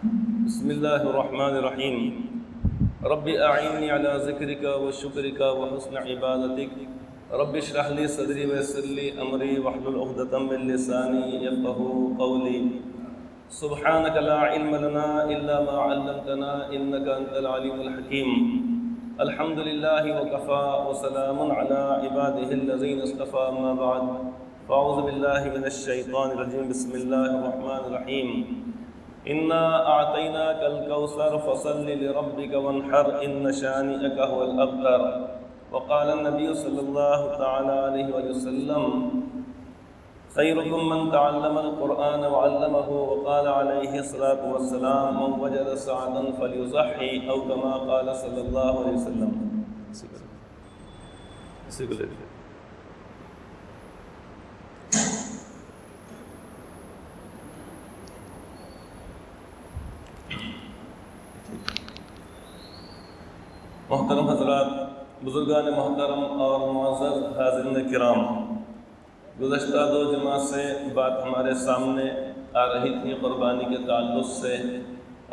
بسم الله الرحمن الرحيم. رب أعيني على ذكرك وشكرك وحسن عبادتك. رب اشرح لي صدري ويسر لي أمري واحلل عقدة من لساني يفقهوا قولي. سبحانك لا علم لنا إلا ما علمتنا إنك أنت العليم الحكيم. الحمد لله وكفى وسلام على عباده الذين اصطفى. ما بعد فأعوذ بالله من الشيطان الرجيم. بسم الله الرحمن الرحيم. إنا أعطيناك الكوثر فصل لربك وانحر إن شانئك هو الأبتر. وقال النبي صلى الله تعالى عليه وسلم خيركم من تعلم القرآن وعلمه. وقال عليه الصلاة والسلام من وجد سعة فليضحي أو كما قال صلى الله عليه وسلم. محترم حضرات، بزرگان محترم اور معزز حاضرین کرام، گزشتہ 2 جمعہ سے بات ہمارے سامنے آ رہی تھی قربانی کے تعلق سے.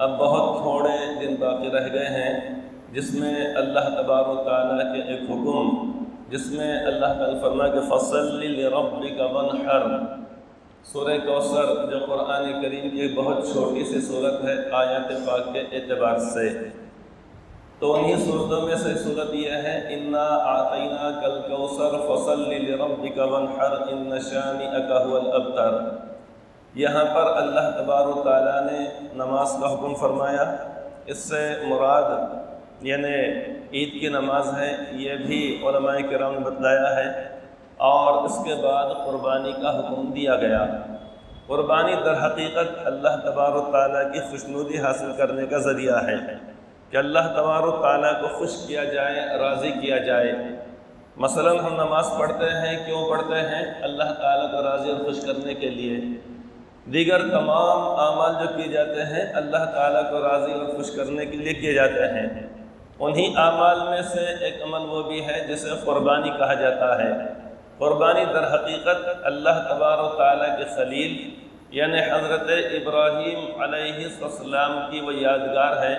اب بہت تھوڑے دن باقی رہ گئے ہیں جس میں اللہ تبارک و تعالیٰ کے ایک حکم، جس میں اللہ تعالیٰ فرمایا کہ فصل لربک وانحر. سورہ کوثر جو قرآن کریم کی بہت چھوٹی سی صورت ہے آیات پاک کے اعتبار سے، تو انہی صورتوں میں سے صورت یہ ہے انا اعطیناک الکوثر فصل لربک وانحر ان شانئک هو الابتر. یہاں پر اللہ تبارک و تعالیٰ نے نماز کا حکم فرمایا. اس سے مراد یعنی عید کی نماز ہے، یہ بھی علماء کرام نے بتلایا ہے. اور اس کے بعد قربانی کا حکم دیا گیا. قربانی در حقیقت اللہ تبارک و تعالیٰ کی خوشنودی حاصل کرنے کا ذریعہ ہے کہ اللہ تبارک و تعالیٰ کو خوش کیا جائے، راضی کیا جائے. مثلا ہم نماز پڑھتے ہیں، کیوں پڑھتے ہیں؟ اللہ تعالیٰ کو راضی اور خوش کرنے کے لیے. دیگر تمام اعمال جو کیے جاتے ہیں اللہ تعالیٰ کو راضی اور خوش کرنے کے لیے کیے جاتے ہیں. انہی اعمال میں سے ایک عمل وہ بھی ہے جسے قربانی کہا جاتا ہے. قربانی در حقیقت اللہ تبارک و تعالیٰ کے خلیل یعنی حضرت ابراہیم علیہ السلام کی وہ یادگار ہے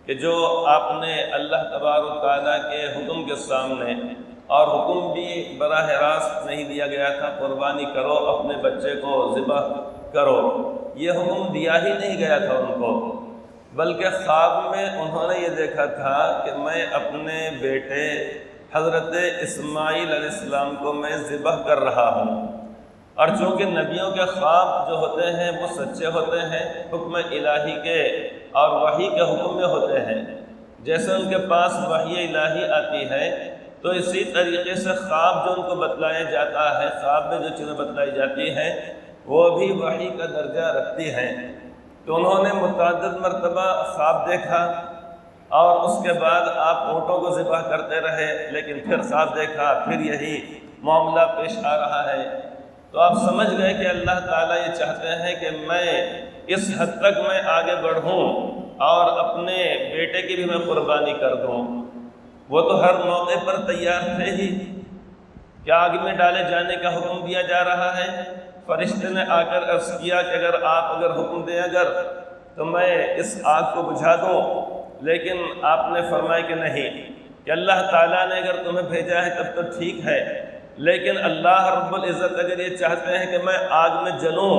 کہ جو آپ نے اللہ تبارک و تعالیٰ کے حکم کے سامنے، اور حکم بھی براہ راست نہیں دیا گیا تھا قربانی کرو، اپنے بچے کو ذبح کرو، یہ حکم دیا ہی نہیں گیا تھا ان کو، بلکہ خواب میں انہوں نے یہ دیکھا تھا کہ میں اپنے بیٹے حضرت اسماعیل علیہ السلام کو میں ذبح کر رہا ہوں. اور چونکہ نبیوں کے خواب جو ہوتے ہیں وہ سچے ہوتے ہیں، حکم الہی کے اور وحی کے حکم میں ہوتے ہیں. جیسے ان کے پاس وحی الہی آتی ہے تو اسی طریقے سے خواب جو ان کو بتلایا جاتا ہے، خواب میں جو چیزیں بتلائی جاتی ہیں وہ بھی وحی کا درجہ رکھتی ہیں. تو انہوں نے متعدد مرتبہ خواب دیکھا اور اس کے بعد آپ اونٹوں کو ذبح کرتے رہے، لیکن پھر خواب دیکھا، پھر یہی معاملہ پیش آ رہا ہے. تو آپ سمجھ گئے کہ اللہ تعالیٰ یہ چاہتے ہیں کہ میں اس حد تک میں آگے بڑھوں اور اپنے بیٹے کی بھی میں قربانی کر دوں. وہ تو ہر موقع پر تیار تھے ہی. کیا آگ میں ڈالے جانے کا حکم دیا جا رہا ہے؟ فرشتے نے آ کر عرض کیا کہ اگر حکم دیں تو میں اس آگ کو بجھا دوں. لیکن آپ نے فرمایا کہ نہیں، کہ اللہ تعالیٰ نے اگر تمہیں بھیجا ہے تب تو ٹھیک ہے، لیکن اللہ رب العزت اگر یہ چاہتے ہیں کہ میں آگ میں جلوں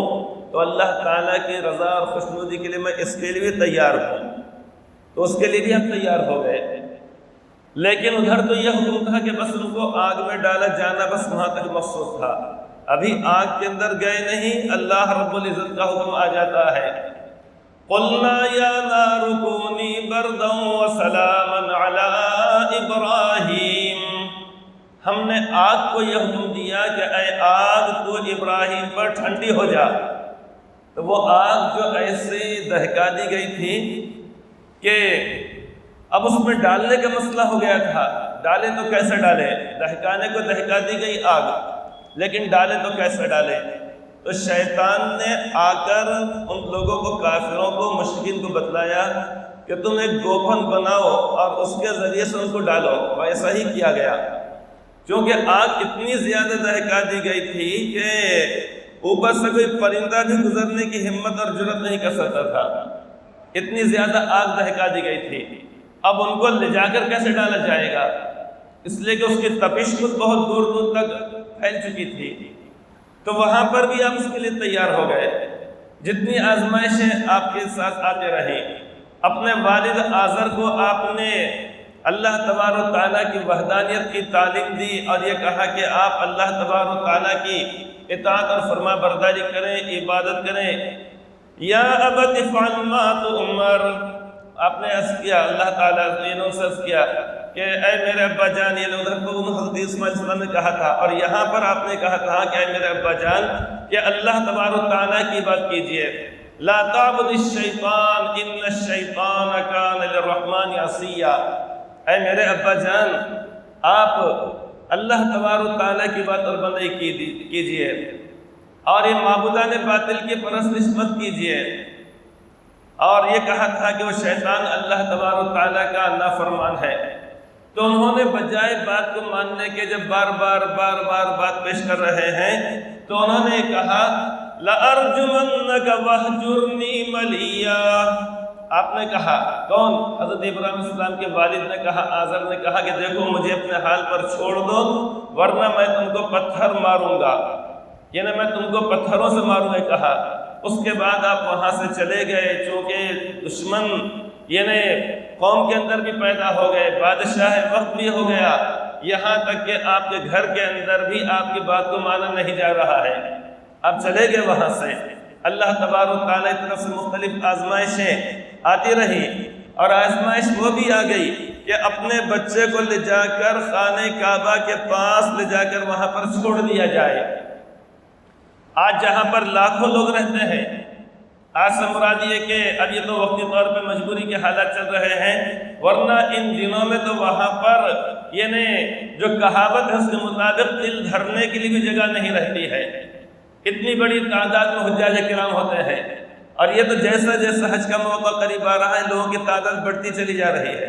تو اللہ تعالیٰ کی رضا اور خوشنودی کے لیے میں اس کے لیے بھی تیار ہوں. تو اس کے لیے بھی ہم تیار ہو گئے. لیکن ادھر تو یہ حکم تھا کہ بس ان کو آگ میں ڈالا جانا بس وہاں تک مخصوص تھا. ابھی آگ کے اندر گئے نہیں، اللہ رب العزت کا حکم آ جاتا ہے قُلْنَا يَا نَارُ كُونِي بَرْدًا وَسَلَامًا عَلَىٰ إِبْرَاهِيمَ. ہم نے آگ کو یہ حکم دیا کہ اے آگ تو ابراہیم پر ٹھنڈی ہو جا. تو وہ آگ جو ایسے دہکا دی گئی تھی کہ اب اس میں ڈالنے کا مسئلہ ہو گیا تھا. ڈالے تو کیسے ڈالے؟ دہکانے کو دہکا دی گئی آگ، لیکن ڈالے تو کیسے ڈالے؟ تو شیطان نے آ کر ان لوگوں کو، کافروں کو، مشرکین کو بتلایا کہ تم ایک گوپن بناؤ اور اس کے ذریعے سے ان کو ڈالو. ویسا ہی کیا گیا. کیونکہ آگ اتنی زیادہ دہکا دی گئی تھی کہ اوپر سے کوئی پرندہ بھی گزرنے کی ہمت اور جرت نہیں کر سکتا تھا. اتنی زیادہ آگ دہکا دی گئی تھی، اب ان کو لے جا کر کیسے ڈالا جائے گا؟ اس لیے کہ اس کی تپش خود بہت دور دور تک پھیل چکی تھی۔ تو وہاں پر بھی آپ اس کے لیے تیار ہو گئے۔ جتنی آزمائشیں آپ کے ساتھ آتے رہیں، اپنے والد آزر کو آپ نے اللہ تبارک و تعالیٰ کی وحدانیت کی تعلیم دی اور یہ کہا کہ آپ اللہ تبارک و تعالیٰ کی اطاعت اور فرما برداری کریں، عبادت کریں۔ یا ابت افعل ما تؤمر، آپ نے عرض کیا، اللہ تعالیٰ نے سے عرض کیا کہ اے میرے ابا جان، یہ ادھر تو حضرت اسماعیل علیہ السلام نے کہا تھا، اور یہاں پر آپ نے کہا کہ اے میرے ابا جان کہ اللہ تبارک و تعالیٰ کی بات کیجئے۔ لا تعبد الشیطان ان الشیطان کان للرحمن عصیا۔ اے میرے ابا جان، آپ اللہ تبارک و تعالیٰ کی بات اور بندگی کیجئے، اور یہ معبودان باطل کی پرستش مت کیجئے۔ اور یہ کہا تھا کہ وہ شیطان اللہ تبارک و تعالیٰ کا نافرمان ہے۔ تو انہوں نے بجائے بات کو ماننے کے جب بار بار بات پیش کر رہے ہیں تو انہوں نے کہا لَأَرْجُمَنَّكَ وَاهْجُرْنِي مَلِيًّا۔ آپ نے کہا، کون؟ حضرت ابراہیم علیہ السلام کے والد نے کہا، آزر نے کہا کہ دیکھو مجھے اپنے حال پر چھوڑ دو ورنہ میں تم کو پتھر ماروں گا، یعنی میں تم کو پتھروں سے ماروں گا کہا۔ اس کے بعد آپ وہاں سے چلے گئے، چونکہ دشمن یعنی قوم کے اندر بھی پیدا ہو گئے، بادشاہ وقت بھی ہو گیا، یہاں تک کہ آپ کے گھر کے اندر بھی آپ کی بات کو مانا نہیں جا رہا ہے۔ آپ چلے گئے وہاں سے، اللہ تبارک و تعالیٰ کی طرف سے مختلف آزمائشیں آتی رہی، اور آزمائش وہ بھی آ گئی کہ اپنے بچے کو لے جا کر خانہ کعبہ کے پاس لے جا کر وہاں پر چھوڑ دیا جائے۔ آج جہاں پر لاکھوں لوگ رہتے ہیں، آج سے مراد یہ کہ اب یہ تو وقتی طور پہ مجبوری کے حالات چل رہے ہیں، ورنہ ان دنوں میں تو وہاں پر یعنی جو کہاوت ہے اس کے مطابق دل دھرنے کے لیے بھی جگہ نہیں رہتی ہے۔ اتنی بڑی تعداد میں حجاج کرام ہوتے ہیں، اور یہ تو جیسا جیسا حج کا موقع قریب آ رہا ہے لوگوں کی تعداد بڑھتی چلی جا رہی ہے۔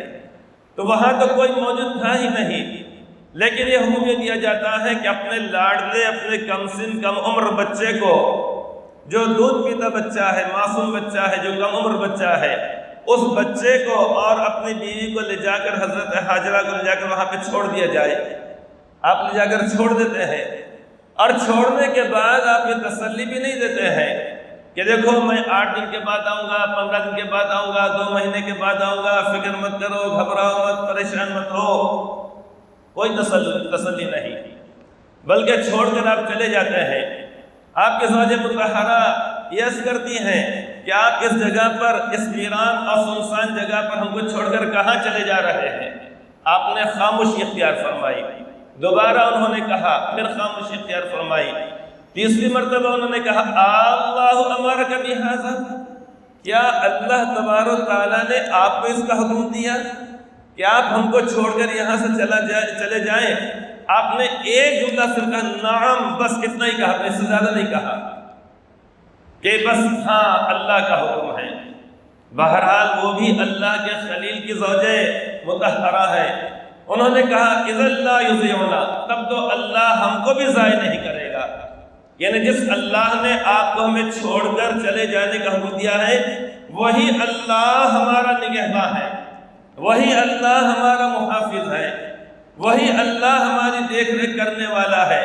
تو وہاں تو کوئی موجود تھا ہی نہیں، لیکن یہ حکم یہ دیا جاتا ہے کہ اپنے لاڈلے، اپنے کم سن کم عمر بچے کو، جو دودھ پیتا بچہ ہے، معصوم بچہ ہے، جو کم عمر بچہ ہے، اس بچے کو اور اپنی بیوی کو لے جا کر حضرت حاجرہ کو لے جا کر وہاں پہ چھوڑ دیا جائے۔ آپ لے جا کر چھوڑ دیتے ہیں، اور چھوڑنے کے بعد آپ یہ تسلی بھی نہیں دیتے ہیں کہ دیکھو میں 8 دن کے بعد آؤں گا، 15 دن کے بعد آؤں گا، 2 مہینے کے بعد آؤں گا، فکر مت کرو، گھبراؤ مت، پریشان مت ہو، کوئی تسلی نہیں، بلکہ چھوڑ کر آپ چلے جاتے ہیں۔ آپ کے زوجہ مطہرہ یہ عرض کرتی ہیں کہ آپ اس جگہ پر، اس ویران اور سنسان جگہ پر ہم کو چھوڑ کر کہاں چلے جا رہے ہیں؟ آپ نے خاموشی اختیار فرمائی، دوبارہ انہوں نے کہا، پھر خاموشی اختیار فرمائی، تیسری مرتبہ انہوں نے کہا اللہ امرک بہذا، کیا اللہ تبارک و تعالیٰ نے آپ کو اس کا حکم دیا کہ آپ ہم کو چھوڑ کر یہاں سے چلے جائیں؟ آپ نے ایک جملہ صرف کہا، نعم، بس اتنا ہی کہا، اس سے زیادہ نہیں کہا کہ بس ہاں اللہ کا حکم ہے۔ بہرحال وہ بھی اللہ کے خلیل کی زوجہ مطہرہ ہے، انہوں نے کہا اذا لا یضیعنا، تب تو اللہ ہم کو بھی ضائع نہیں کرے گا، یعنی جس اللہ نے آپ کو ہمیں چھوڑ کر چلے جانے کا حکم دیا ہے وہی اللہ ہمارا نگہباں ہے، وہی اللہ ہمارا محافظ ہے، وہی اللہ ہماری دیکھ ریکھ کرنے والا ہے،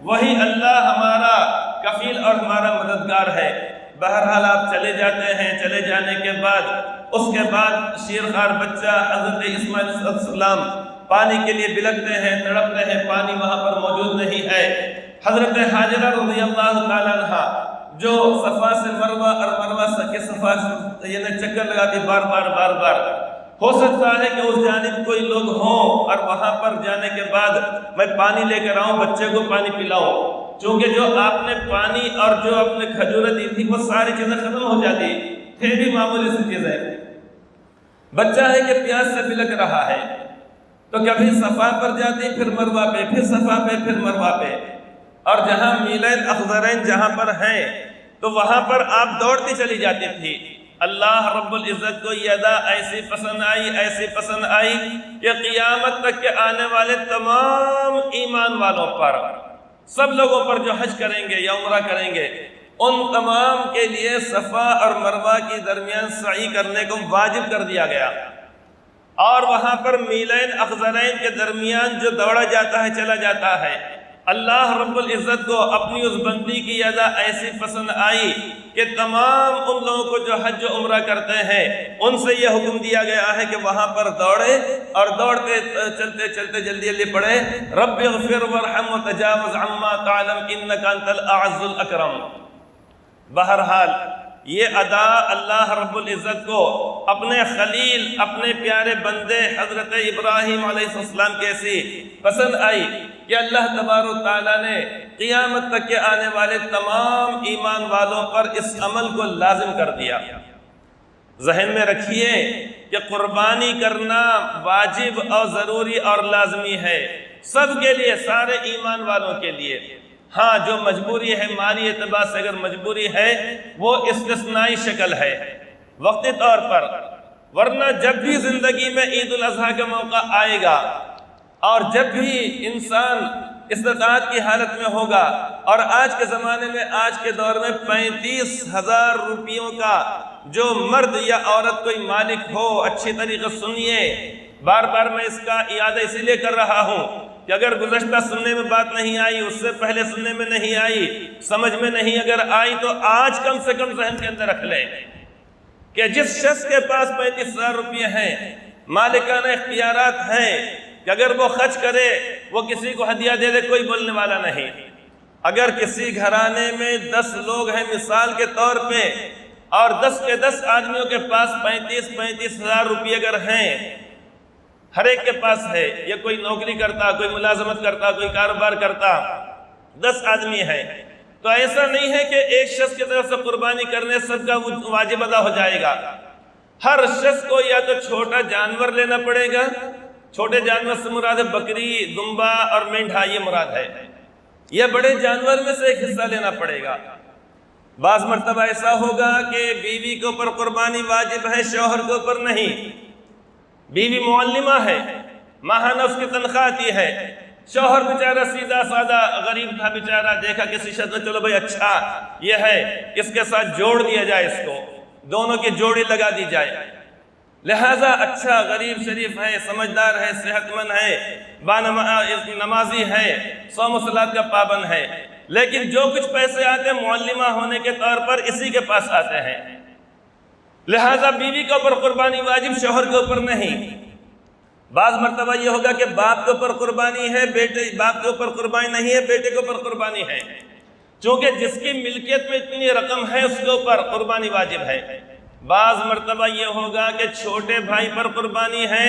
وہی اللہ ہمارا کفیل اور ہمارا مددگار ہے۔ بہرحال آپ چلے جاتے ہیں، چلے جانے کے بعد اس کے بعد شیرخوار بچہ حضرت اسماعیل علیہ السلام پانی کے لیے بلکتے ہیں، تڑپتے ہیں، پانی وہاں پر موجود نہیں ہے۔ حضرت حاجرہ رضی اللہ تعالیٰ عنہ جو صفا سے مروہ اور مروہ سے صفا یعنی چکر لگاتی بار بار، ہو سکتا ہے کہ اس جانب کوئی لوگ ہوں اور وہاں پر جانے کے بعد میں پانی لے کر آؤں، بچے کو پانی پلاؤں، چونکہ جو آپ نے پانی اور جو اپنے کھجوریں دی تھی وہ ساری چیزیں ختم ہو جاتی، پھر بھی معمولی سی چیزیں، بچہ ہے کہ پیاس سے بلک رہا ہے، تو کبھی صفا پر جاتی، پھر مروہ پہ، پھر صفا پہ، پھر مروہ پہ، اور جہاں میلین اخضرین جہاں پر ہیں تو وہاں پر آپ دوڑتی چلی جاتی تھی۔ اللہ رب العزت کو یہ ادا ایسی پسند آئی کہ قیامت تک کے آنے والے تمام ایمان والوں پر، سب لوگوں پر جو حج کریں گے یا عمرہ کریں گے، ان تمام کے لیے صفا اور مروہ کے درمیان سعی کرنے کو واجب کر دیا گیا، اور وہاں پر میلین اخضرین کے درمیان جو دوڑا جاتا ہے چلا جاتا ہے، اللہ رب العزت کو اپنی اس بندی کی ادا ایسی پسند آئی کہ تمام ان لوگوں کو جو حج و عمرہ کرتے ہیں ان سے یہ حکم دیا گیا ہے کہ وہاں پر دوڑے، اور دوڑتے چلتے چلتے جلدی جلدی پڑھے رب اغفر وارحم وتجاوز عما تعلم انک انت الاعز الاکرم۔ بہرحال یہ ادا اللہ رب العزت کو اپنے خلیل، اپنے پیارے بندے حضرت ابراہیم علیہ السلام کیسی پسند آئی کہ اللہ تبارک و تعالیٰ نے قیامت تک کے آنے والے تمام ایمان والوں پر اس عمل کو لازم کر دیا۔ ذہن میں رکھیے کہ قربانی کرنا واجب اور ضروری اور لازمی ہے سب کے لیے، سارے ایمان والوں کے لیے۔ ہاں جو مجبوری ہے، مالی اعتبار سے اگر مجبوری ہے، وہ استثنائی شکل ہے وقتی طور پر، ورنہ جب بھی زندگی میں عید الاضحیٰ کا موقع آئے گا اور جب بھی انسان استطاعت کی حالت میں ہوگا، اور آج کے زمانے میں، آج کے دور میں 35,000 روپیوں کا جو مرد یا عورت کوئی مالک ہو، اچھی طریقے سنیے، بار بار میں اس کا اعادہ اسی لیے کر رہا ہوں کہ اگر گزشتہ سننے میں بات نہیں آئی، اس سے پہلے سننے میں نہیں آئی، سمجھ میں نہیں اگر آئی، تو آج کم سے کم ذہن کے اندر رکھ لیں کہ جس شخص کے پاس 35,000 روپے ہیں، مالکانہ اختیارات ہیں کہ اگر وہ خرچ کرے، وہ کسی کو ہدیہ دے دے، کوئی بولنے والا نہیں۔ اگر کسی گھرانے میں 10 لوگ ہیں مثال کے طور پہ، اور 10 کے 10 آدمیوں کے پاس 35,000 روپے اگر ہیں، ہر ایک کے پاس ہے، یا کوئی نوکری کرتا، کوئی ملازمت کرتا، کوئی کاروبار کرتا، 10 آدمی ہے، تو ایسا نہیں ہے کہ ایک شخص کی طرف سے قربانی کرنے سب کا واجب ادا ہو جائے گا۔ ہر شخص کو یا تو چھوٹا جانور لینا پڑے گا، چھوٹے جانور سے مراد ہے بکری، دمبا اور مینڈھا، یہ مراد ہے، یا بڑے جانور میں سے ایک حصہ لینا پڑے گا۔ بعض مرتبہ ایسا ہوگا کہ بیوی کے اوپر قربانی واجب ہے، شوہر کے اوپر نہیں۔ بیوی معلمہ ہے، ماہانہ اس کی تنخواہ آتی ہے، شوہر بیچارہ سیدھا سادہ غریب تھا بیچارہ، دیکھا کسی شخص نے چلو بھائی اچھا یہ ہے، اس کے ساتھ جوڑ دیا جائے، اس کو دونوں کی جوڑی لگا دی جائے، لہٰذا اچھا غریب شریف ہے، سمجھدار ہے، صحت مند ہے، نمازی ہے، صوم و صلاۃ کا پابند ہے، لیکن جو کچھ پیسے آتے ہیں معلمہ ہونے کے طور پر اسی کے پاس آتے ہیں، لہٰذا بیوی کے اوپر قربانی واجب، شوہر کے اوپر نہیں۔ بعض مرتبہ یہ ہوگا کہ باپ کے اوپر قربانی ہے، باپ کے اوپر قربانی نہیں ہے، بیٹے کے اوپر قربانی ہے، چونکہ جس کی ملکیت میں اتنی رقم ہے اس کے اوپر قربانی واجب ہے۔ بعض مرتبہ یہ ہوگا کہ چھوٹے بھائی پر قربانی ہے،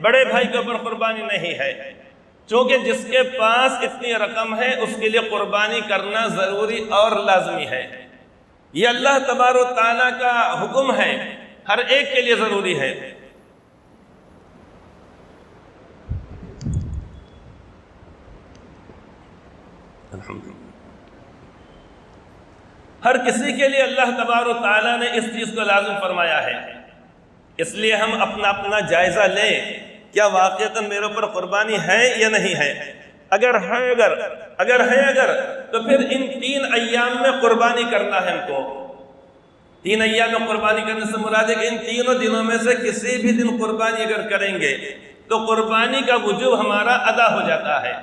بڑے بھائی کے اوپر قربانی نہیں ہے، چونکہ جس کے پاس اتنی رقم ہے اس کے لیے قربانی کرنا ضروری اور لازمی ہے۔ یہ اللہ تبارک و تعالیٰ کا حکم ہے، ہر ایک کے لیے ضروری ہے۔ ہر کسی کے لیے اللہ تبارک و تعالیٰ نے اس چیز کو لازم فرمایا ہے، اس لیے ہم اپنا جائزہ لیں، کیا واقعتاً میرے اوپر قربانی ہے یا نہیں ہے؟ اگر ہے تو پھر ان 3 ایام میں قربانی کرنا ہے ہم کو۔ 3 ایام میں قربانی کرنے سے مراد ہے کہ ان 3 دنوں میں سے کسی بھی دن قربانی اگر کریں گے تو قربانی کا وجوب ہمارا ادا ہو جاتا ہے۔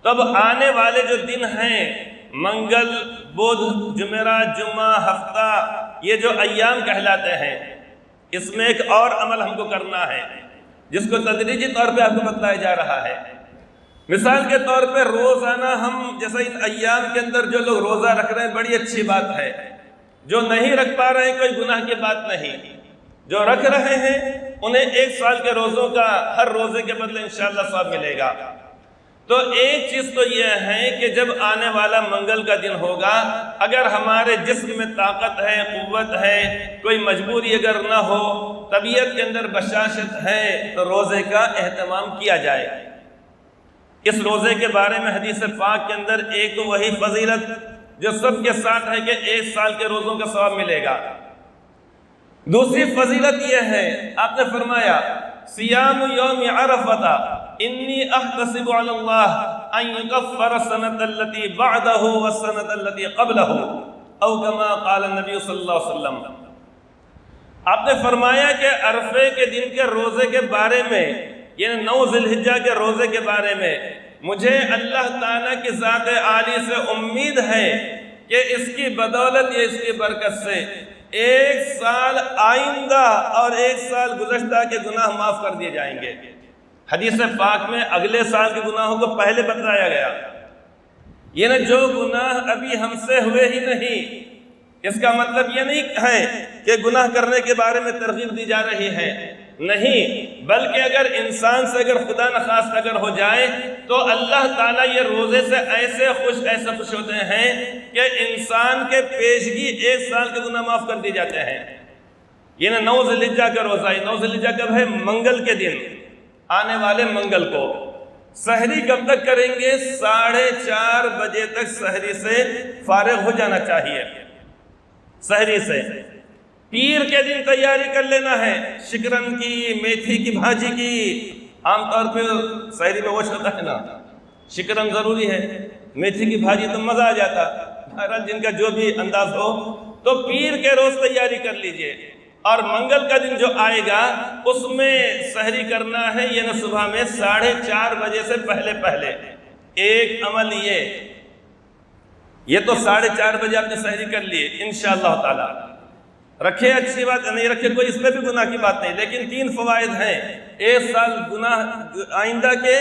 تو اب آنے والے جو دن ہیں، منگل، بدھ، جمعرات، جمعہ، ہفتہ، یہ جو ایام کہلاتے ہیں، اس میں ایک اور عمل ہم کو کرنا ہے جس کو تدریجی طور پہ آپ کو بتلایا جا رہا ہے۔ مثال کے طور پہ روزانہ ہم جیسا ان ایام کے اندر جو لوگ روزہ رکھ رہے ہیں بڑی اچھی بات ہے، جو نہیں رکھ پا رہے ہیں کوئی گناہ کی بات نہیں، جو رکھ رہے ہیں انہیں 1 سال کے روزوں کا ہر روزے کے بدلے انشاءاللہ ثواب ملے گا۔ تو ایک چیز تو یہ ہے کہ جب آنے والا منگل کا دن ہوگا، اگر ہمارے جسم میں طاقت ہے، قوت ہے، کوئی مجبوری اگر نہ ہو، طبیعت کے اندر بشاشت ہے، تو روزے کا اہتمام کیا جائے۔ اس روزے کے بارے میں حدیث پاک کے اندر ایک تو وہی فضیلت جو سب کے ساتھ ہے کہ 1 سال کے روزوں کا ثواب ملے گا۔ دوسری فضیلت یہ ہے، آپ نے فرمایا سیام یوم عرفہ انی احتسب علی اللہ ان یکفر السنۃ التی بعدہ والسنۃ التی قبلہ، او کما قال النبی صلی اللہ علیہ وسلم۔ آپ نے فرمایا کہ عرفے کے دن کے روزے کے بارے میں، یعنی 9 ذی الحجہ کے روزے کے بارے میں، مجھے اللہ تعالیٰ کی ذات عالی سے امید ہے کہ اس کی بدولت یا اس کی برکت سے 1 سال آئندہ اور 1 سال گزشتہ کے گناہ معاف کر دیے جائیں گے۔ حدیث پاک میں اگلے سال کے گناہوں کو پہلے بتلایا گیا، یعنی جو گناہ ابھی ہم سے ہوئے ہی نہیں، اس کا مطلب یہ نہیں ہے کہ گناہ کرنے کے بارے میں ترغیب دی جا رہی ہے، نہیں، بلکہ اگر انسان سے اگر خدا نخواست اگر ہو جائے تو اللہ تعالیٰ یہ روزے سے ایسے خوش ہوتے ہیں کہ انسان کے پیشگی 1 سال کے گناہ معاف کر دیے جاتے ہیں۔ یہ 9 ذی الحجہ کا روزہ ہے۔ 9 ذی الحجہ کب ہے؟ منگل کے دن، آنے والے منگل کو۔ سحری کب تک کریں گے؟ 4:30 بجے تک سحری سے فارغ ہو جانا چاہیے، سحری سے۔ پیر کے دن تیاری کر لینا ہے، شکرن کی، میتھی کی بھاجی کی۔ عام طور پہ سحری میں گوشت ہوتا ہے نا، شکرن ضروری ہے، میتھی کی بھاجی تو مزہ آ جاتا۔ بہرحال جن کا جو بھی انداز ہو، تو پیر کے روز تیاری کر لیجئے، اور منگل کا دن جو آئے گا اس میں سحری کرنا ہے، یعنی صبح میں 4:30 بجے سے پہلے۔ ایک عمل یہ تو 4:30 بجے آپ نے سحری کر لیے انشاءاللہ تعالی، رکھے اچھی بات، نہیں رکھے کوئی اس میں بھی گناہ کی بات نہیں، لیکن 3 فوائد ہیں: 1 سال گناہ آئندہ کے،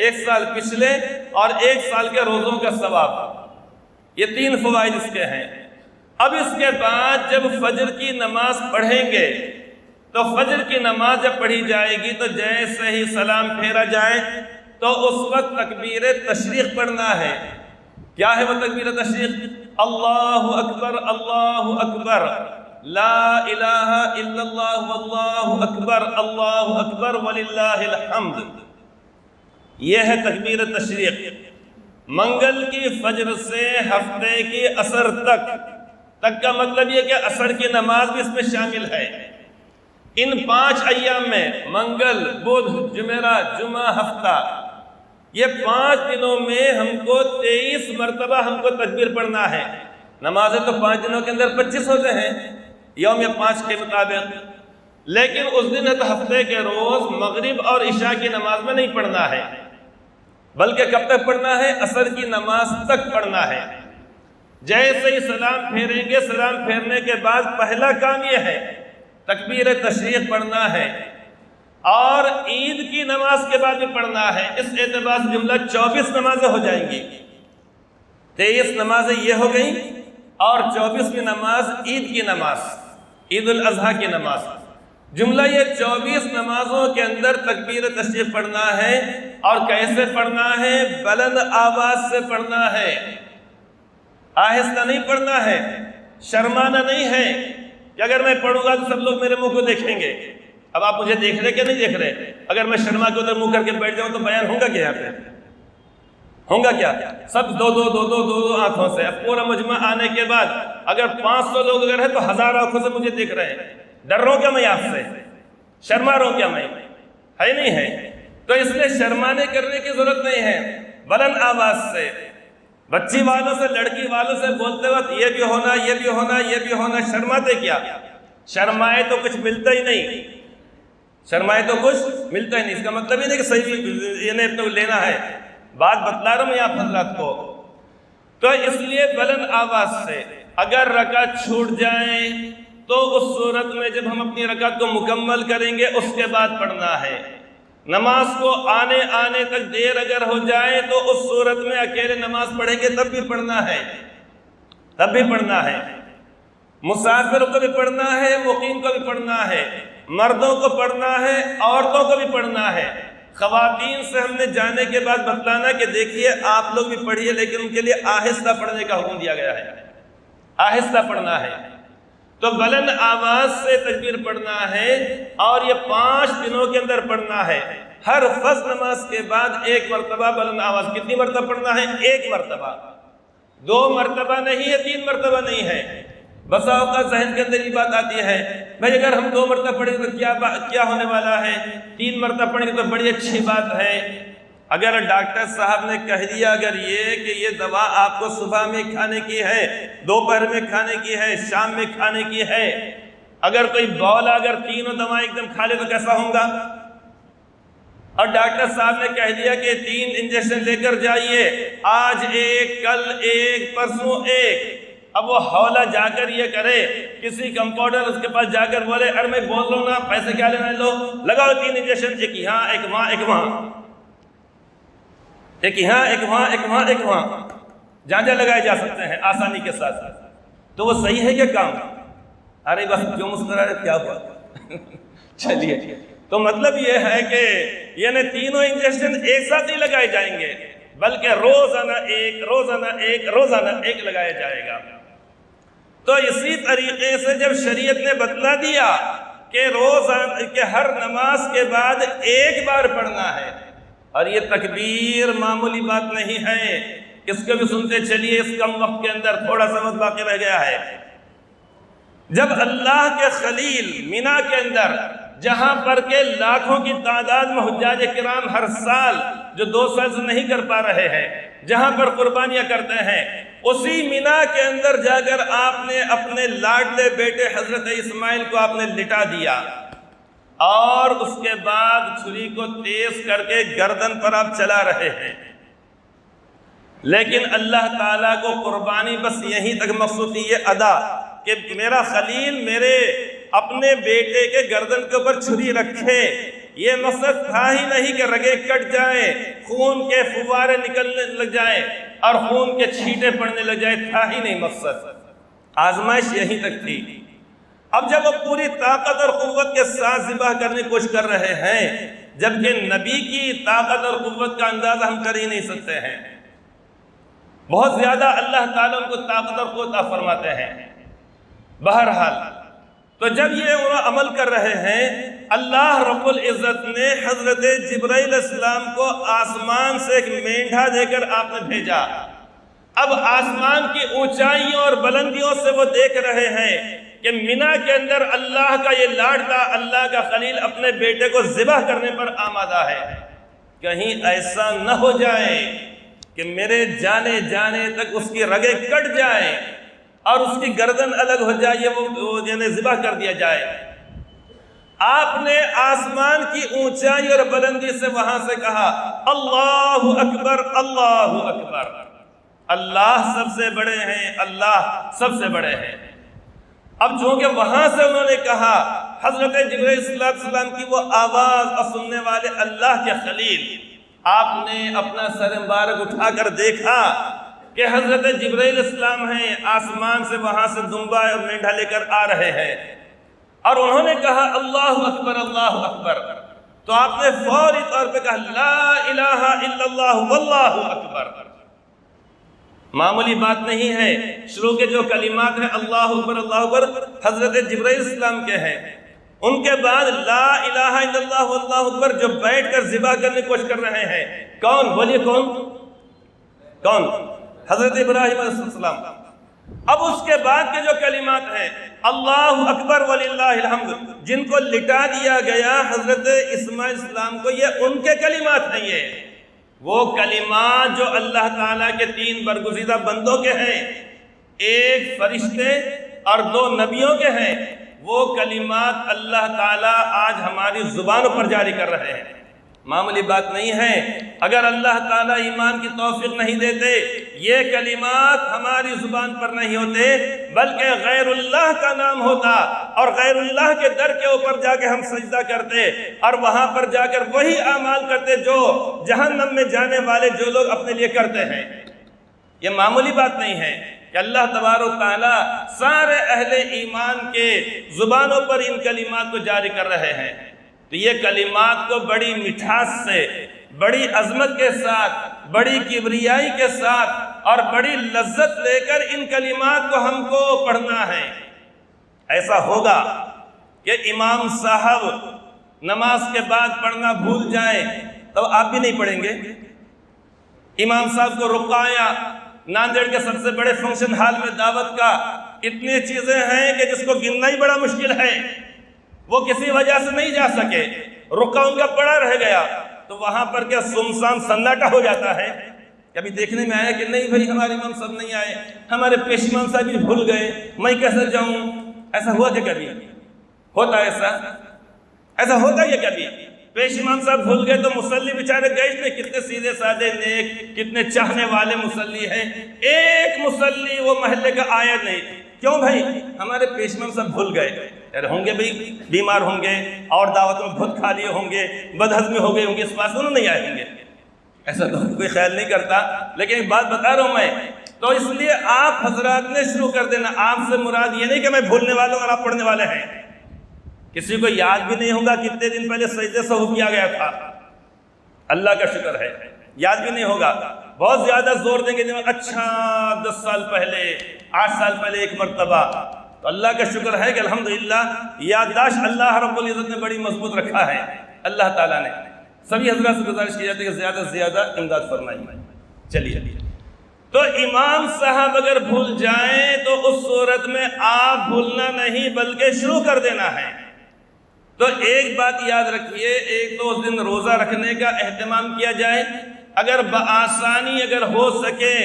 1 سال پچھلے، اور 1 سال کے روزوں کا ثواب۔ یہ 3 فوائد اس کے ہیں۔ اب اس کے بعد جب فجر کی نماز پڑھیں گے تو فجر کی نماز جب پڑھی جائے گی تو جیسے ہی سلام پھیرا جائے تو اس وقت تکبیر تشریق پڑھنا ہے۔ کیا ہے وہ تکبیر تشریق؟ اللہ اکبر، اللہ اکبر، لا الہ الا اللہ، واللہ اکبر، اللہ اکبر وللہ الحمد۔ یہ ہے تکبیر تشریق۔ منگل کی فجر سے ہفتے کی عصر تک کا مطلب یہ کہ عصر کی نماز بھی اس میں شامل ہے۔ ان 5 ایام میں، منگل، بدھ، جمعرات، جمعہ، ہفتہ، یہ 5 دنوں میں ہم کو 23 مرتبہ ہم کو تکبیر پڑھنا ہے۔ نمازیں تو 5 دنوں کے اندر 25 ہوتے ہیں، یوم 5 کے مطابق، لیکن اس دن ہے تو ہفتے کے روز مغرب اور عشاء کی نماز میں نہیں پڑھنا ہے، بلکہ کب تک پڑھنا ہے؟ عصر کی نماز تک پڑھنا ہے۔ جیسے ہی سلام پھیریں گے، سلام پھیرنے کے بعد پہلا کام یہ ہے تکبیر تشریق پڑھنا ہے، اور عید کی نماز کے بعد بھی پڑھنا ہے۔ اس اعتبار سے جملہ 24 نمازیں ہو جائیں گی۔ 23 نمازیں یہ ہو گئیں، اور 24ویں نماز عید کی نماز، عید الاضحیٰ کی نماز۔ جملہ یہ 24 نمازوں کے اندر تکبیر تشریق پڑھنا ہے، اور کیسے پڑھنا ہے؟ بلند آواز سے پڑھنا ہے، آہستہ نہیں پڑھنا ہے، شرمانا نہیں ہے کہ اگر میں پڑھوں گا تو سب لوگ میرے منہ کو دیکھیں گے۔ اب آپ مجھے دیکھ رہے کہ نہیں دیکھ رہے؟ اگر میں شرما کے ادھر منہ کر کے بیٹھ جاؤں تو بیان ہوگا کیا؟ یہاں پہ ہوگا کیا؟ سب دو آنکھوں سے۔ اب پورا مجمع آنے کے بعد اگر 500 لوگ اگر ہیں تو 1000 آنکھوں سے مجھے دیکھ رہے ہیں۔ ڈر رہا ہوں کیا میں آپ سے؟ شرما رہا ہوں کیا میں؟ ہے نہیں ہے؟ تو اس لیے شرمانے کرنے کی ضرورت نہیں ہے، بلند آواز سے بچی والوں سے، لڑکی والوں سے بولتے وقت یہ بھی ہونا، یہ بھی ہونا، یہ بھی ہونا۔ شرماتے کیا؟ شرمائے تو کچھ ملتا ہی نہیں، شرمائے تو کچھ ملتا ہی نہیں۔ اس کا مطلب ہی نہیں کہ صحیح یہ لینا ہے، بات بتلا رہا ہوں میں آپ حضرات کو۔ تو اس لیے بلند آواز سے اگر رکعت چھوٹ جائے تو اس صورت میں جب ہم اپنی رکعت کو مکمل کریں گے اس کے بعد پڑھنا ہے۔ نماز کو آنے تک دیر اگر ہو جائے تو اس صورت میں اکیلے نماز پڑھیں گے تب بھی پڑھنا ہے، مسافر کو بھی پڑھنا ہے، مقیم کو بھی پڑھنا ہے، مردوں کو پڑھنا ہے، عورتوں کو بھی پڑھنا ہے۔ خواتین سے ہم نے جانے کے بعد بتلانا کہ دیکھیے آپ لوگ بھی پڑھیے، لیکن ان کے لیے آہستہ پڑھنے کا حکم دیا گیا ہے، آہستہ پڑھنا ہے۔ تو بلند آواز سے تکبیر پڑھنا ہے، اور یہ 5 دنوں کے اندر پڑھنا ہے۔ ہر فرض نماز کے بعد 1 مرتبہ بلند آواز۔ کتنی مرتبہ پڑھنا ہے؟ 1 مرتبہ، 2 مرتبہ نہیں ہے، 3 مرتبہ نہیں ہے۔ بسا اوقات ذہن کے اندر یہ بات آتی ہے بھائی اگر ہم 2 مرتبہ پڑھیں تو کیا ہونے والا ہے، 3 مرتبہ پڑھیں تو بڑی اچھی بات ہے۔ اگر ڈاکٹر صاحب نے کہہ دیا اگر کہ یہ دوا آپ کو صبح میں کھانے کی ہے، دوپہر میں کھانے کی ہے، شام میں کھانے کی ہے، اگر کوئی بولا اگر تینوں دوائیں ایک دم کھا لے تو کیسا ہوگا؟ اور ڈاکٹر صاحب نے کہہ دیا کہ 3 انجیکشن لے کر جائیے، آج ایک، کل ایک، پرسوں ایک۔ اب وہ حولہ جا کر یہ کرے، کسی کمپاؤنڈر اس کے پاس جا کر بولے ارے میں بول رہا ہوں نا، پیسے کیا لینا ہے، لو لگاؤ 3 انجیکشن، ایک یہاں ایک وہاں ایک وہاں، ایک یہاں ایک وہاں ایک وہاں ایک وہاں، جہاں لگائے جا سکتے ہیں آسانی کے ساتھ ساتھ۔ تو وہ صحیح ہے کہ کام؟ ارے بس کیوں مسکرا رہے، کیا ہوا؟ چلیے، تو مطلب یہ ہے کہ یعنی تینوں انجیکشن ایک ساتھ نہیں لگائے جائیں گے، بلکہ روزانہ ایک، روزانہ ایک، روزانہ ایک لگایا جائے گا۔ تو اسی طریقے سے جب شریعت نے بتلا دیا کہ روزانہ کہ ہر نماز کے بعد ایک بار پڑھنا ہے، اور یہ تکبیر معمولی بات نہیں ہے، اس کو بھی سنتے چلیے، اس کم وقت کے اندر تھوڑا سا وقت باقی رہ گیا ہے۔ جب اللہ کے خلیل مینا کے اندر، جہاں پر کہ لاکھوں کی تعداد میں حجاج کرام ہر سال جو 2 سال سے نہیں کر پا رہے ہیں، جہاں پر قربانیاں کرتے ہیں، اسی مینا کے اندر جا کر آپ نے اپنے لاڈلے بیٹے حضرت اسماعیل کو آپ نے لٹا دیا، اور اس کے بعد چھری کو تیز کر کے گردن پر آپ چلا رہے ہیں۔ لیکن اللہ تعالیٰ کو قربانی بس یہیں تک مقصود تھی، یہ ادا کہ میرا خلیل میرے اپنے بیٹے کے گردن کے اوپر چھری رکھے، یہ مقصد تھا ہی نہیں کہ رگیں کٹ جائیں، خون کے فوارے نکلنے لگ جائیں اور خون کے چھینٹے پڑنے لگ جائیں، تھا ہی نہیں مقصد، آزمائش یہیں تک تھی۔ اب جب وہ پوری طاقت اور قوت کے ساتھ ذبح کرنے کی کوشش کر رہے ہیں، جبکہ نبی کی طاقت اور قوت کا اندازہ ہم کر ہی نہیں سکتے ہیں، بہت زیادہ اللہ تعالیٰ ان کو طاقت اور قوت عطا فرماتے ہیں۔ بہرحال تو جب یہ انہوں عمل کر رہے ہیں، اللہ رب العزت نے حضرت جبرائیل علیہ السلام کو آسمان سے ایک مینڈھا دے کر آپ نے بھیجا۔ اب آسمان کی اونچائیوں اور بلندیوں سے وہ دیکھ رہے ہیں کہ مینا کے اندر اللہ کا یہ لاڈلا، اللہ کا خلیل اپنے بیٹے کو ذبح کرنے پر آمادہ ہے۔ کہیں ایسا نہ ہو جائے کہ میرے جانے تک اس کی رگیں کٹ جائیں اور اس کی گردن الگ ہو جائے، وہ یعنی ذبح کر دیا جائے۔ آپ نے آسمان کی اونچائی اور بلندی سے وہاں سے کہا اللہ اکبر، اللہ اکبر، اللہ سب سے بڑے ہیں، اللہ سب سے بڑے ہیں۔ اب چونکہ وہاں سے انہوں نے کہا، حضرت جبرائیل صلی اللہ علیہ وسلم کی وہ آواز اور سننے والے اللہ کے خلیل، آپ نے اپنا سر مبارک اٹھا کر دیکھا کہ حضرت جبرائیل السلام ہیں، آسمان سے وہاں سے دمبا اور مینڈھا لے کر آ رہے ہیں، اور انہوں نے کہا اللہ اکبر، اللہ اکبر، تو آپ نے فوری طور پہ کہا لا الہ الا اللہ واللہ اکبر۔ معمولی بات نہیں ہے، شروع کے جو کلمات ہیں اللہ اکبر اللہ اکبر حضرت جبرائیل السلام کے ہیں، ان کے بعد لا الہ الا اللہ واللہ اکبر جو بیٹھ کر ذبح کرنے کی کوشش کر رہے ہیں، کون بولیے، کون؟ حضرت ابراہیم علیہ السلام۔ اب اس کے بعد کے جو کلمات ہیں اللہ اکبر وللہ الحمد، جن کو لٹا دیا گیا حضرت اسماعیل السلام کو، یہ ان کے کلمات ہیں، یہ وہ کلمات جو اللہ تعالیٰ کے 3 برگزیدہ بندوں کے ہیں، ایک فرشتے اور 2 نبیوں کے ہیں، وہ کلمات اللہ تعالیٰ آج ہماری زبانوں پر جاری کر رہے ہیں۔ معمولی بات نہیں ہے، اگر اللہ تعالیٰ ایمان کی توفیق نہیں دیتے، یہ کلمات ہماری زبان پر نہیں ہوتے، بلکہ غیر اللہ کا نام ہوتا، اور غیر اللہ کے در کے اوپر جا کے ہم سجدہ کرتے، اور وہاں پر جا کر وہی اعمال کرتے جو جہنم میں جانے والے جو لوگ اپنے لیے کرتے ہیں۔ یہ معمولی بات نہیں ہے کہ اللہ تبارک و تعالیٰ سارے اہل ایمان کے زبانوں پر ان کلمات کو جاری کر رہے ہیں۔ تو یہ کلمات کو بڑی مٹھاس سے، بڑی عظمت کے ساتھ، بڑی کبریائی کے ساتھ اور بڑی لذت لے کر ان کلمات کو ہم کو پڑھنا ہے۔ ایسا ہوگا کہ امام صاحب نماز کے بعد پڑھنا بھول جائیں تو آپ بھی نہیں پڑھیں گے۔ امام صاحب کو رقیہ ناندیڑ کے سب سے بڑے فنکشن ہال میں دعوت کا اتنی چیزیں ہیں کہ جس کو گننا ہی بڑا مشکل ہے، وہ کسی وجہ سے نہیں جا سکے، رکعہ ان کا پڑا رہ گیا، تو وہاں پر کیا سنسان سناٹا ہو جاتا ہے؟ کبھی دیکھنے میں آیا کہ نہیں بھائی ہمارے امام صاحب نہیں آئے، ہمارے پیش امام صاحب بھی بھول گئے، میں کیسے جاؤں؟ ایسا ہوا کہ کبھی ہوتا ہے؟ ایسا ہوتا ہے کبھی؟ پیش امام صاحب بھول گئے تو مصلی بیچارے گئے تھے، کتنے سیدھے سادے نیک، کتنے چاہنے والے مصلی ہیں، ایک مصلی وہ محلے کا آیا نہیں، کیوں بھائی؟ ہمارے پیش امام صاحب بھول گئے۔ یار ہوں گے بھائی، بیمار ہوں گے اور دعوت میں بہت کھا لیے ہوں گے، بدہضمی ہو گئے ہوں گے، اس پاس انہوں نہیں آئے ہوں گے، ایسا تو کوئی خیال نہیں کرتا۔ لیکن ایک بات بتا رہا ہوں میں، تو اس لیے آپ حضرات نے شروع کر دینا۔ آپ سے مراد یہ نہیں کہ میں بھولنے والا ہوں اور آپ پڑھنے والے ہیں، کسی کو یاد بھی نہیں ہوگا کتنے دن پہلے سجدے سہو کیا گیا تھا، اللہ کا شکر ہے، یاد بھی نہیں ہوگا۔ بہت زیادہ زور دیں گے اچھا 10 سال پہلے، 8 سال پہلے ایک مرتبہ، تو اللہ کا شکر ہے کہ الحمدللہ یادداشت اللہ رب العزت نے بڑی مضبوط رکھا ہے، اللہ تعالیٰ نے۔ سبھی حضرات سے گزارش کی جاتی ہے کہ زیادہ سے زیادہ امداد فرمائیں۔ چلیے، تو امام صاحب اگر بھول جائیں تو اس صورت میں آپ بھولنا نہیں بلکہ شروع کر دینا ہے۔ تو ایک بات یاد رکھیے، ایک تو اس دن روزہ رکھنے کا اہتمام کیا جائے اگر بآسانی اگر ہو سکے،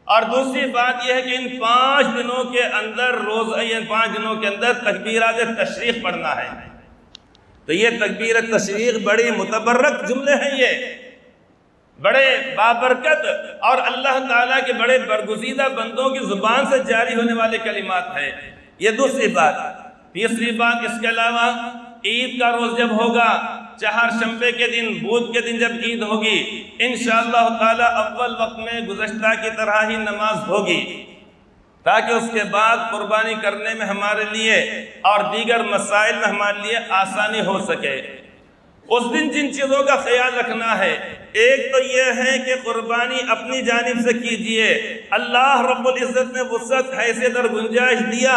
اور دوسری بات یہ ہے کہ ان 5 دنوں کے اندر ان 5 دنوں کے اندر تکبیرات تشریق پڑھنا ہے۔ تو یہ تکبیر تشریق بڑی متبرک جملے ہیں، یہ بڑے بابرکت اور اللہ تعالیٰ کے بڑے برگزیدہ بندوں کی زبان سے جاری ہونے والے کلمات ہیں، یہ دوسری بات۔ تیسری بات، اس کے علاوہ عید کا روز جب ہوگا، چہارشنبے کے دن، بدھ کے دن جب عید ہوگی، انشاءاللہ تعالیٰ اول وقت میں گزشتہ کی طرح ہی نماز ہوگی، تاکہ اس کے بعد قربانی کرنے میں ہمارے لیے اور دیگر مسائل میں ہمارے لیے آسانی ہو سکے۔ اس دن جن چیزوں کا خیال رکھنا ہے، ایک تو یہ ہے کہ قربانی اپنی جانب سے کیجئے، اللہ رب العزت نے وسعت، حیثیت اور گنجائش دیا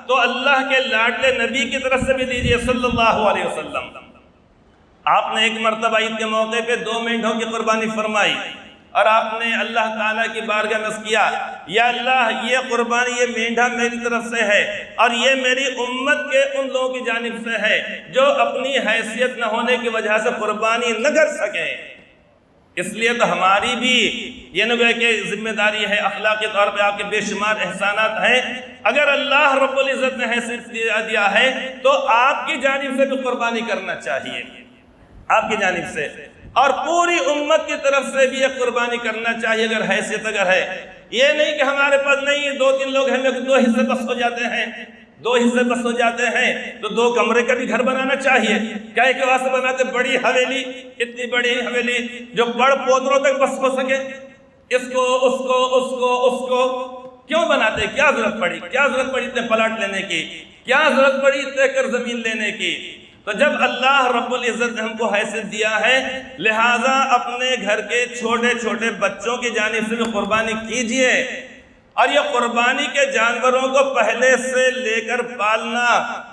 تو اللہ کے لاڈلے نبی کی طرف سے بھی دیجئے صلی اللہ علیہ وسلم۔ آپ نے ایک مرتبہ عید کے موقع پہ 2 مینڈھوں کی قربانی فرمائی، اور آپ نے اللہ تعالیٰ کی بارگاہ میں عرض کیا، یا اللہ یہ قربانی، یہ مینڈھا میری طرف سے ہے اور یہ میری امت کے ان لوگوں کی جانب سے ہے جو اپنی حیثیت نہ ہونے کی وجہ سے قربانی نہ کر سکیں۔ اس لیے تو ہماری بھی یہ نہ کہ ذمہ داری ہے، اخلاقی طور پہ آپ کے بے شمار احسانات ہیں، اگر اللہ رب العزت نے حیثیت دیا ہے تو آپ کی جانب سے بھی قربانی کرنا چاہیے، آپ کی جانب سے، اور پوری امت کی طرف سے بھی یہ قربانی کرنا چاہیے اگر حیثیت اگر ہے۔ یہ نہیں کہ ہمارے پاس نہیں، 2-3 لوگ ہیں، 2 حصے بس ہو جاتے ہیں، 2 حصے بس ہو جاتے ہیں، تو 2 کمرے کا بھی گھر بنانا چاہیے۔ کیا کے واسطے بناتے؟ بڑی حویلی، اتنی بڑی حویلی جو بڑ پودروں تک بس ہو سکے، اس کو اس کو اس کو اس کو کیوں بناتے؟ کیا ضرورت پڑی؟ کیا ضرورت پڑی اتنے پلاٹ لینے کی؟ کیا ضرورت پڑی اتنے ایکڑ زمین لینے کی؟ تو جب اللہ رب العزت نے ہم کو حیثیت دیا ہے، لہٰذا اپنے گھر کے چھوٹے چھوٹے بچوں کی جانب سے بھی قربانی کیجئے، اور یہ قربانی کے جانوروں کو پہلے سے لے کر پالنا،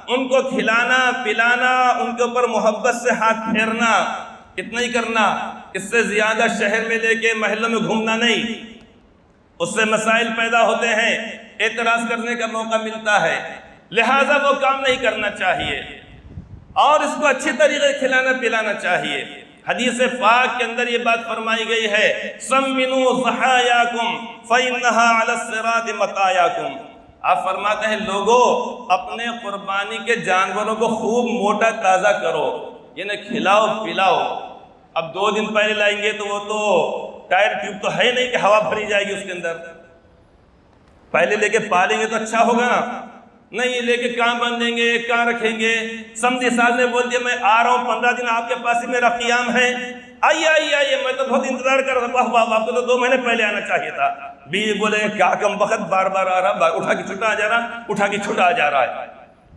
ان کو کھلانا پلانا، ان کے اوپر محبت سے ہاتھ پھیرنا، اتنا ہی کرنا، اس سے زیادہ شہر میں لے کے محلوں میں گھومنا نہیں، اس سے مسائل پیدا ہوتے ہیں، اعتراض کرنے کا موقع ملتا ہے، لہٰذا وہ کام نہیں کرنا چاہیے، اور اس کو اچھی طریقے سے کھلانا پلانا چاہیے۔ حدیث پاک کے اندر یہ بات فرمائی گئی ہے، سمنوا ضحایاکم فإنها علی الصراط مطایاکم۔ آپ فرماتے ہیں لوگوں اپنے قربانی کے جانوروں کو خوب موٹا تازہ کرو، یعنی کھلاؤ پلاؤ۔ اب 2 دن پہلے لائیں گے تو وہ تو ٹائر ٹیوب تو ہے نہیں کہ ہوا بھری جائے گی اس کے اندر، پہلے لے کے پالیں گے تو اچھا ہوگا نا، نہیں لے کے کہاں باندھیں گے، کہاں رکھیں گے؟ سمجھی صاحب نے بول دیا میں آ رہا ہوں، 15 دن آپ کے پاس ہی میرا قیام ہے، آئیے آئیے آئیے، میں تو بہت انتظار کر رہا تھا، واہ آپ کو تو 2 مہینے پہلے آنا چاہیے تھا۔ بیوی بولے کیا کم وقت، بار بار آ رہا، اٹھا کے چھوٹا آ جا رہا، اٹھا کے چھوٹا آ جا رہا ہے،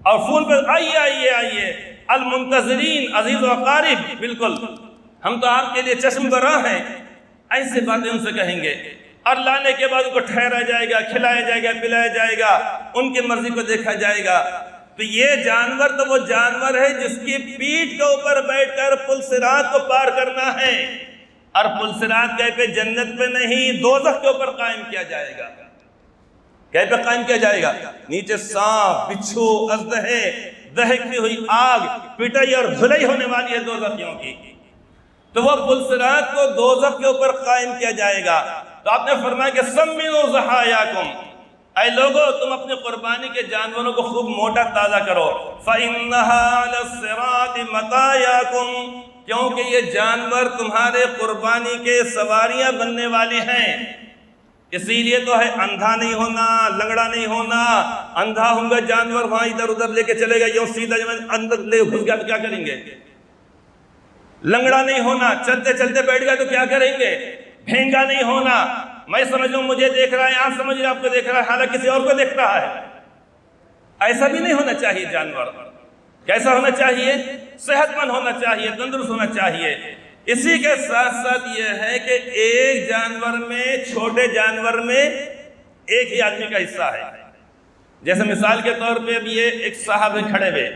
اور فون پہ آئیے آئیے آئیے، المنتظرین عزیز و اقارب، بالکل ہم تو آپ کے لیے چشم براہ ہیں، ایسے باتیں ان سے کہیں گے، اور لانے کے بعد ان کو ٹھہرایا جائے گا، کھلایا جائے گا، پلایا جائے گا، ان کی مرضی کو دیکھا جائے گا۔ تو یہ جانور تو وہ جانور ہے جس کی پیٹھ کے اوپر بیٹھ کر پل صراط کو پار کرنا ہے، اور پل صراط کہیں پہ جنت پہ نہیں، دوزخ کے اوپر قائم کیا جائے گا۔ کہیں پہ قائم کیا جائے گا؟ نیچے سانپ، بچھو، اژدہے، دہکتی ہوئی آگ، پٹائی اور دھلائی ہونے والی ہے دوزخیوں کی۔ تو وہ پلسرات کو دوزخ کے اوپر قائم کیا جائے گا۔ تو آپ نے فرمایا کہ سمنوا ضحایاکم، اے لوگو تم اپنی قربانی کے جانوروں کو خوب موٹا تازہ کرو، فَإِنَّهَا عَلَى الصِّرَاطِ مَطَایَاکُمْ، کیونکہ یہ جانور تمہارے قربانی کے سواریاں بننے والے ہیں۔ اسی لیے تو ہے اندھا نہیں ہونا، لنگڑا نہیں ہونا۔ اندھا ہوں گا جانور وہاں ادھر ادھر لے کے چلے گا، یوں سیدھا جب اندر لے گھس گیا تو کیا کریں گے؟ لنگڑا نہیں ہونا، چلتے چلتے بیٹھ گیا تو کیا کریں گے؟ بھینگا نہیں ہونا، میں سمجھوں مجھے دیکھ رہا ہے، آپ سمجھ رہے آپ کو دیکھ رہا ہے، حالانکہ کسی اور کو دیکھ رہا ہے۔ ایسا بھی نہیں ہونا چاہیے جانور۔ کیسا ہونا چاہیے؟ صحت مند ہونا چاہیے، تندرست ہونا چاہیے۔ اسی کے ساتھ ساتھ یہ ہے کہ ایک جانور میں، چھوٹے جانور میں ایک ہی آدمی کا حصہ ہے۔ جیسے مثال کے طور پہ اب یہ ایک صاحب کھڑے ہوئے،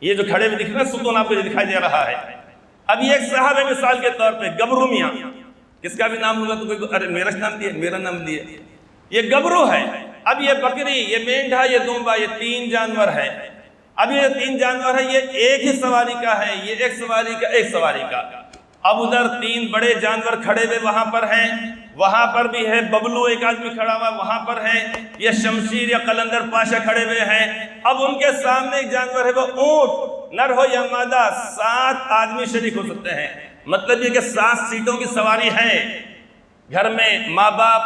یہ جو کھڑے ہوئے دکھ رہا ہے ستون آپ کو دکھائی دے رہا ہے، اب یہ ایک صاحب ہے مثال کے طور پہ، گبرو میاں، کس کا بھی نام ہوگا تو کوئی ارے میرا نام لیے، میرا نام لیے، یہ گبرو ہے۔ اب یہ بکری، یہ مینڈھا، یہ دمبا، یہ تین جانور ہے۔ اب یہ تین جانور ہے، یہ ایک ہی سواری کا ہے، یہ ایک سواری کا، ایک سواری کا۔ اب ادھر تین بڑے جانور کھڑے ہوئے وہاں پر ہیں، وہاں پر بھی ہے ببلو ایک آدمی کھڑا ہوا وہاں پر ہے، یہ شمشیر یا قلندر پاشا کھڑے ہوئے ہیں۔ اب ان کے سامنے ایک جانور ہے وہ اونٹ، نر ہو یا مادہ، 7 آدمی شریک ہو سکتے ہیں۔ مطلب یہ کہ 7 سیٹوں کی سواری ہے۔ گھر میں ماں باپ،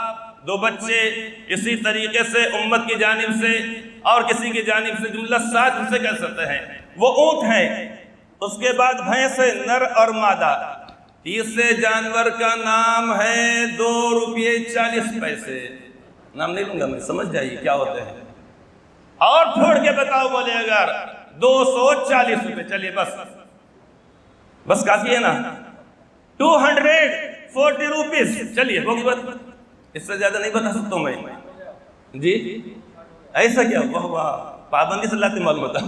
2 بچے، اسی طریقے سے امت کی جانب سے اور کسی کی جانب سے، جملہ 7 حصے کر سکتے ہیں۔ وہ اونٹ ہیں، اس کے بعد بھینس ہے، نر اور مادہ۔ تیسرے جانور کا نام ہے 2 روپے 40 پیسے۔ نام نہیں لوں گا میں، سمجھ جائیے کیا ہوتے ہیں، اور پھوڑ کے بتاؤ بولے اگر 240 روپے، چلیے بس کافی ہے نا، 240 روپیز، چلیے ہوگی بات، اس سے زیادہ نہیں بتا سکتا ہوں میں جی۔ ایسا کیا؟ واہ واہ، پابندی سے لاتے معلوم ہوتا۔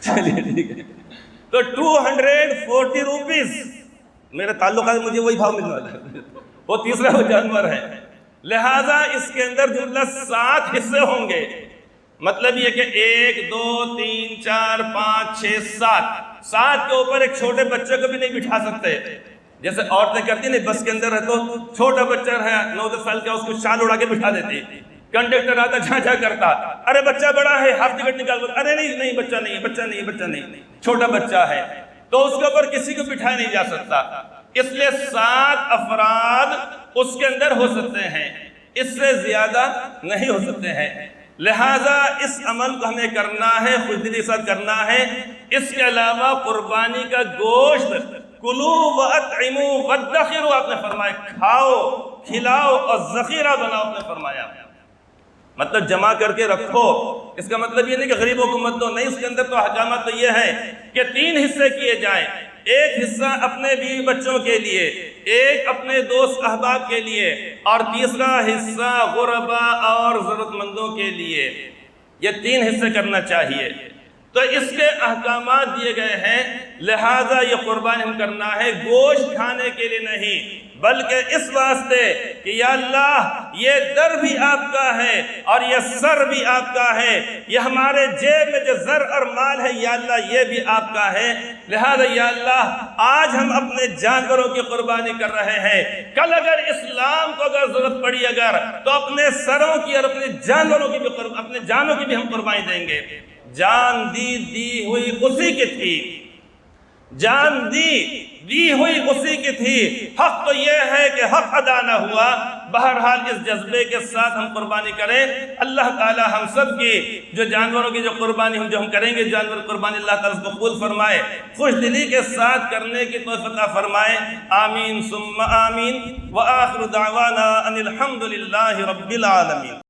چلیے ٹھیک ہے، تو 240 روپیز میرے تعلقات مجھے وہی بھاؤ ملنے والا ہے، وہ تیسرا وہ جانور ہے۔ لہٰذا اس کے اندر جملہ 7 حصے ہوں گے۔ مطلب یہ کہ 1 2 3 4 5 6 7 کے اوپر ایک چھوٹے بچے کو بھی نہیں بٹھا سکتے۔ جیسے عورتیں کرتی نہیں، بس کے اندر ہے تو چھوٹا بچہ ہے 9 سال کا، اس کو شال اڑا کے بٹھا دیتی، کنڈکٹر آتا جھا جھا کرتا، ارے بچہ بڑا ہے، ہاف ٹکٹ نکال، ارے نہیں بچہ نہیں، بچہ نہیں، بچہ نہیں، چھوٹا بچہ ہے، تو اس کے اوپر کسی کو بٹھایا نہیں جا سکتا۔ اس لیے 7 افراد اس کے اندر ہو سکتے ہیں، اس سے زیادہ نہیں ہو سکتے ہیں۔ لہٰذا اس عمل کو ہمیں کرنا ہے، خوش دلی کے ساتھ کرنا ہے۔ اس کے علاوہ قربانی کا گوشت، کلو وَأَطْعِمُوا وَادَّخِرُوا، آپ نے فرمایا کھاؤ، کھلاؤ اور ذخیرہ بناؤ، آپ نے فرمایا، مطلب جمع کر کے رکھو۔ اس کا مطلب یہ نہیں کہ غریبوں کو مت دو، نہیں، اس کے اندر تو احکامات تو یہ ہے کہ 3 حصے کیے جائیں، ایک حصہ اپنے بیوی بچوں کے لیے، ایک اپنے دوست احباب کے لیے، اور تیسرا حصہ غربا اور ضرورت مندوں کے لیے۔ یہ 3 حصے کرنا چاہیے۔ تو اس کے احکامات دیے گئے ہیں، لہٰذا یہ قربانی ہم کرنا ہے گوشت کھانے کے لیے نہیں، بلکہ اس واسطے کہ یا اللہ یہ در بھی آپ کا ہے اور یہ سر بھی آپ کا ہے، یہ ہمارے جیب میں جو زر اور مال ہے یا اللہ یہ بھی آپ کا ہے۔ لہٰذا یا اللہ آج ہم اپنے جانوروں کی قربانی کر رہے ہیں، کل اگر اسلام کو اگر ضرورت پڑی اگر تو اپنے سروں کی اور اپنے جانوروں کی بھی اپنے جانوں کی بھی ہم قربانی دیں گے۔ جان دی ہوئی اسی کی تھی، جان دی ہوئی اسی کی تھی۔ حق تو یہ ہے کہ حق ادا نہ ہوا۔ بہرحال اس جذبے کے ساتھ ہم قربانی کریں۔ اللہ تعالی ہم سب کی جو جانوروں کی جو قربانی ہم کریں گے، جانور قربانی اللہ تعالیٰ اس کو قبول فرمائے، خوش دلی کے ساتھ کرنے کی توفیق عطا فرمائے۔ آمین ثم آمین، وآخر دعوانا ان الحمد للہ رب العالمین۔